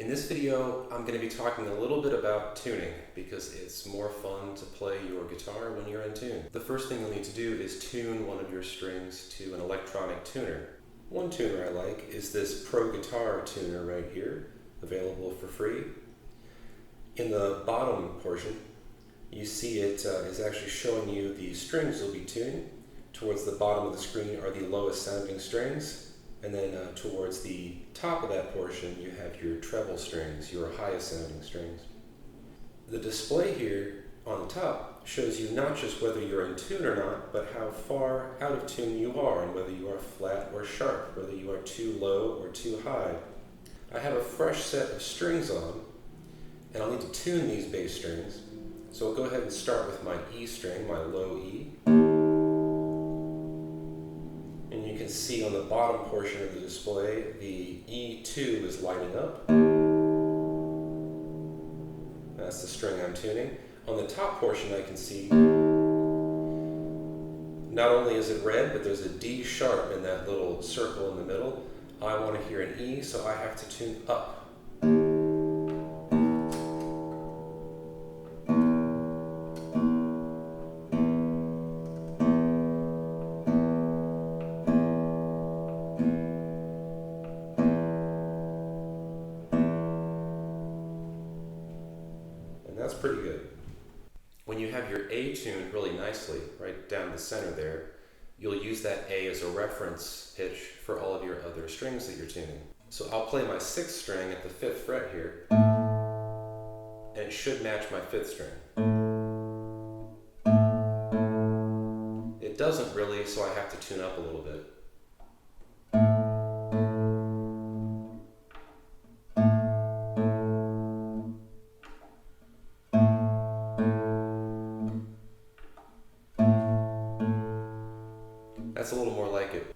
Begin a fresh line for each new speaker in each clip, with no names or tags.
In this video, I'm going to be talking a little bit about tuning because it's more fun to play your guitar when you're in tune. The first thing you'll need to do is tune one of your strings to an electronic tuner. One tuner I like is this Pro Guitar tuner right here, available for free. In the bottom portion, you see it is actually showing you the strings you'll be tuning. Towards the bottom of the screen are the lowest sounding strings. And then towards the top of that portion, you have your treble strings, your highest sounding strings. The display here on the top shows you not just whether you're in tune or not, but how far out of tune you are and whether you are flat or sharp, whether you are too low or too high. I have a fresh set of strings on, and I'll need to tune these bass strings. So I'll go ahead and start with my E string, my low E. And you can see on the bottom portion of the display, the E2 is lighting up. That's the string I'm tuning. On the top portion I can see, not only is it red, but there's a D sharp in that little circle in the middle. I want to hear an E, so I have to tune up. That's pretty good. When you have your A tuned really nicely, right down the center there, you'll use that A as a reference pitch for all of your other strings that you're tuning. So I'll play my 6th string at the 5th fret here, and it should match my 5th string. It doesn't really, so I have to tune up a little bit. That's a little more like it.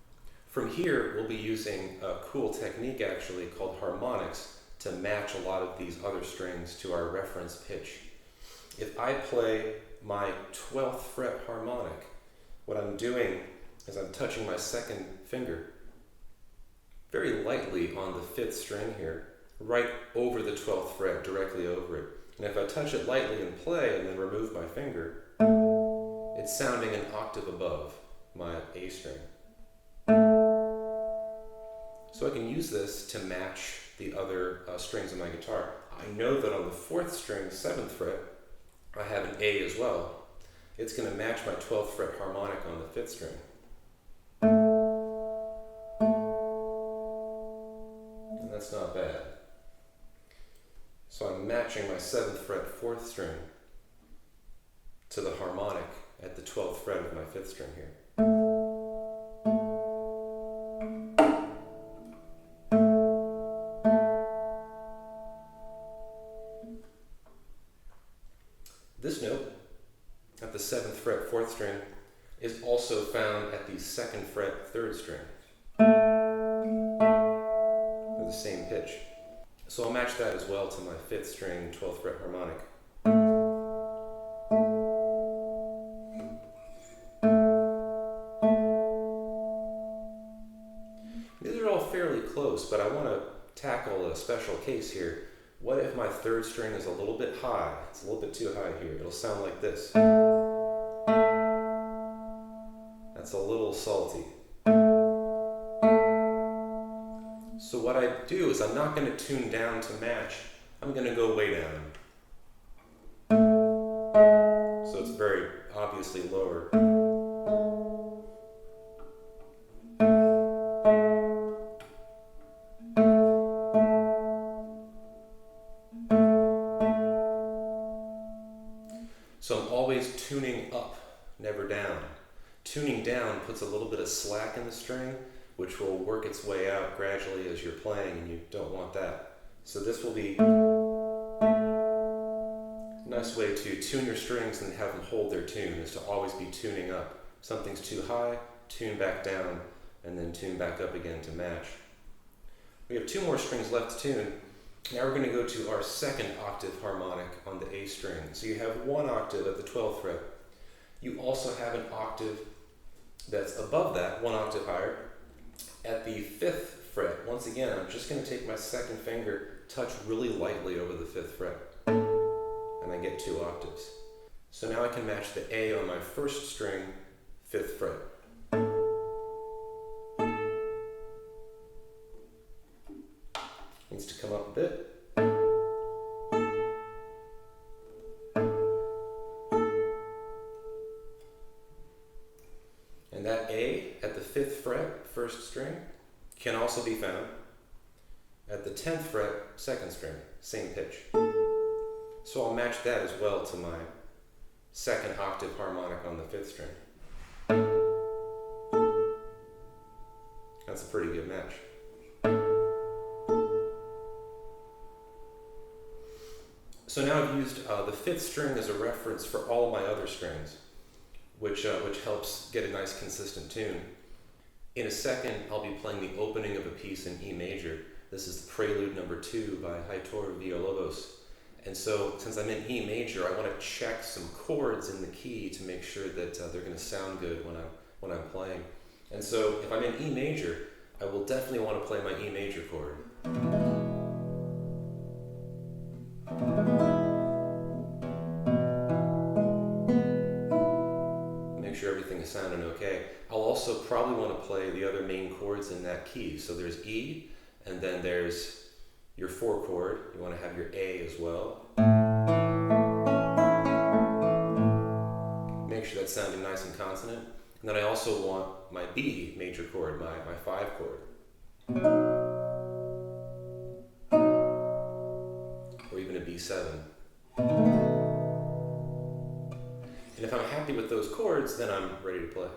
From here, we'll be using a cool technique actually called harmonics to match a lot of these other strings to our reference pitch. If I play my 12th fret harmonic, what I'm doing is I'm touching my 2nd finger very lightly on the 5th string here, right over the 12th fret, directly over it. And if I touch it lightly and play and then remove my finger, it's sounding an octave above my A string. So I can use this to match the other strings on my guitar. I know that on the 4th string, 7th fret, I have an A as well. It's going to match my 12th fret harmonic on the 5th string. And that's not bad. So I'm matching my 7th fret 4th string to the harmonic at the 12th fret of my 5th string here. This note at the 7th fret 4th string is also found at the 2nd fret 3rd string. They're the same pitch. So I'll match that as well to my 5th string 12th fret harmonic. These are all fairly close, but I want to tackle a special case here. What if my 3rd string is a little bit high? It's a little bit too high here. It'll sound like this. That's a little salty. So what I do is I'm not going to tune down to match. I'm going to go way down. So it's very obviously lower. So I'm always tuning up, never down. Tuning down puts a little bit of slack in the string, which will work its way out gradually as you're playing, and you don't want that. So this will be a nice way to tune your strings and have them hold their tune, is to always be tuning up. If something's too high, tune back down, and then tune back up again to match. We have 2 more strings left to tune. Now we're going to go to our 2nd octave harmonic on the A string. So you have 1 octave at the 12th fret. You also have an octave that's above that, 1 octave higher, at the 5th fret. Once again, I'm just going to take my second finger, touch really lightly over the 5th fret, and I get 2 octaves. So now I can match the A on my 1st string, 5th fret. Needs to come up a bit. And that A at the 5th fret, 1st string, can also be found at the 10th fret, 2nd string, same pitch. So I'll match that as well to my 2nd octave harmonic on the 5th string. That's a pretty good match. So now I've used the 5th string as a reference for all my other strings, which helps get a nice consistent tune. In a second, I'll be playing the opening of a piece in E major. This is the Prelude No. 2 by Heitor Villalobos. And so, since I'm in E major, I want to check some chords in the key to make sure that they're going to sound good when I'm playing. And so, if I'm in E major, I will definitely want to play my E major chord. Make sure everything is sounding okay. I'll also probably want to play the other main chords in that key. So there's E, and then there's your 4 chord. You want to have your A as well. Make sure that's sounding nice and consonant. And then I also want my B major chord, my 5 chord. Or even a B7. And if I'm happy with those chords, then I'm ready to play.